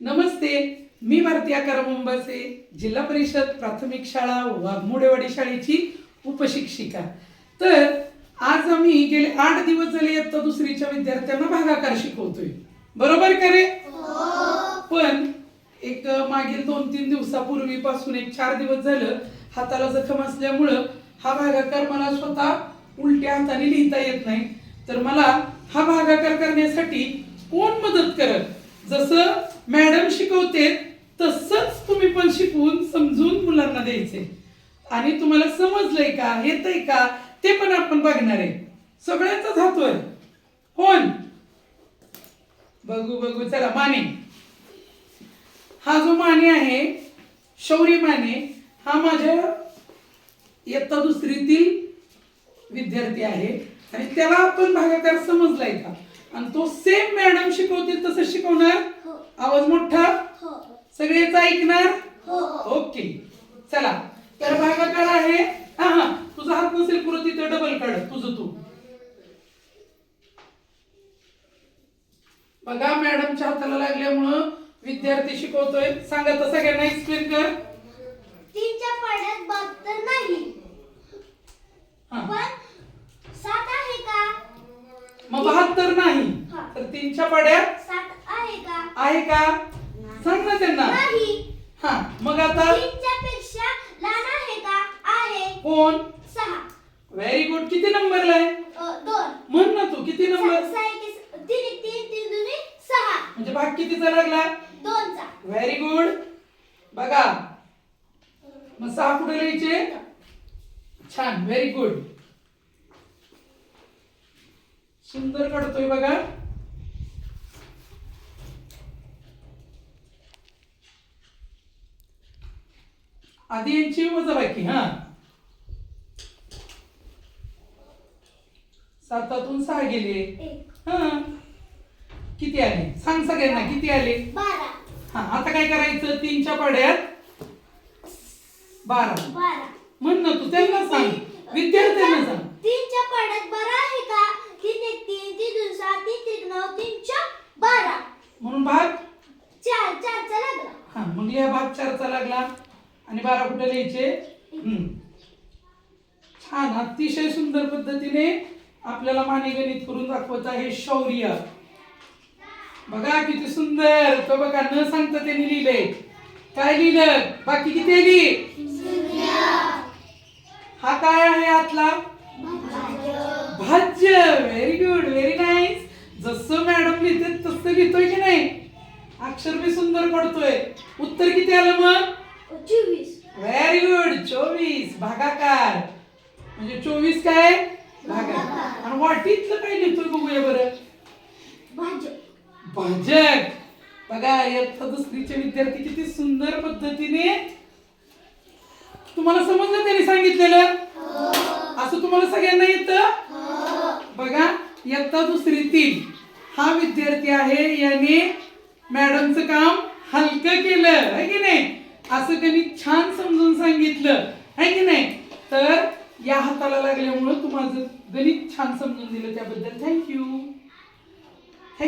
नमस्ते, मी भारती आकार मुंबईचे जिल्हा परिषद प्राथमिक शाळा वाघमोडेवाडी शाळेची उपशिक्षिका। तर आज आम्ही गेले 8 दिवस झाले इयत्ता दुसरीच्या विद्यार्थ्यांना भागाकार शिकवतोय, बरोबर का रे? पण एक मागील 2-3 दिवसापूर्वीपासून एक 4 दिवस झालं हाताला जखम असल्यामुळं हा भागाकार मला स्वतः उलट्या हाताने लिहिता येत नाही। तर मला हा भागाकार करण्यासाठी कोण मदत करत? जसं मॅडम शिकवते तसंच तुम्ही पण शिकवून समजून मुलांना द्यायचे। आणि तुम्हाला समजलंय का, येतंय का ते पण आपण बघणार आहे। सगळ्यांचाच हातवर कोण बघू चला। माने, हा जो माने आहे शौर्य माने, हा माझ्या इयत्ता दुसरीतील विद्यार्थी आहे आणि त्याला आपण भागाकार समजलाय का? आणि तो सेम मॅडम शिकवतील तसं शिकवणार? आवाज मोठा, सगळेच ऐकणार? ओके चला। तर भागाकार आहे, हा तुझा हात नसेल पुरं तिथं डबल काढ तुझं तू। बघा मॅडमच्या हाताला लागल्यामुळं विद्यार्थी शिकवतोय। सांगा तर सगळ्यांना एक्सप्लेन कर। 3च्या पाड्यात 72 नाही, पण 7 आहे का? मग 72 नाही, तर 3च्या पाड्यात 7 आहे का? आहे का? सांग ना त्यांना। नाही। हा मग आता 3च्या पेक्षा लहान आहे का? आहे। कोण? 6। Very good. किती नंबरला आहे? 2। म्हण ना तू किती नंबर? 3 6 म्हणजे भाग कितीचा लागला? 2चा। Very good. बघा मग 6 कुठे लिहायचे? छान, व्हेरी गुड, सुंदर काढतोय बघा। आधी यांची वजाबाकी। हा 7तून 6 गेले। 1। हा किती आले सांग सगळ्यांना, किती आले? 12। हा आता काय करायचं? 3च्या पाड्यात 12 म्हण ना तू, त्यांना सांग, विद्यार्थ्यांना सांग। 3च्या पाड्यात 12 आहे का? 3 1 3 3 2 7 3 3 9 3 12 म्हणून भाग 4चा लागला। हा मग लिहा भाग 4चा लागला आणि 12 कुठे लिहायचे? छान, अतिशय सुंदर पद्धतीने आपल्याला माने गणित करून दाखवत आहे शौर्य। बघा किती सुंदर, तो बघा न सांगता त्यांनी लिहिले। काय लिहिलं? बाकी किती आली? हा काय आहे आतला? भाज्य। Very good, very nice. जसं मॅडम लिहिते तसं लिहितोय की नाही? अक्षर भी सुंदर पडतोय। उत्तर किती आलं मग? 24। व्हेरी गुड, 24 भागाकार। म्हणजे 24 काय? भागाकार। आणि वाटीतलं काय लिहितोय बघूया बरं? भाजक। बघा इयत्ता दुसरीचे विद्यार्थी किती सुंदर पद्धतीने, तुम्हाला समजलं त्यांनी सांगितलेलं? असं तुम्हाला सगळ्यांना येतं? बघा इयत्ता दुसरीतील हा विद्यार्थी आहे, याने मॅडमचं काम हलकं केलं आहे की नाही? असं त्यांनी छान समजून सांगितलं आहे की नाही? तर या हाताला लागल्यामुळे तू माझं गणित छान समजून दिलं, त्याबद्दल थँक्यू।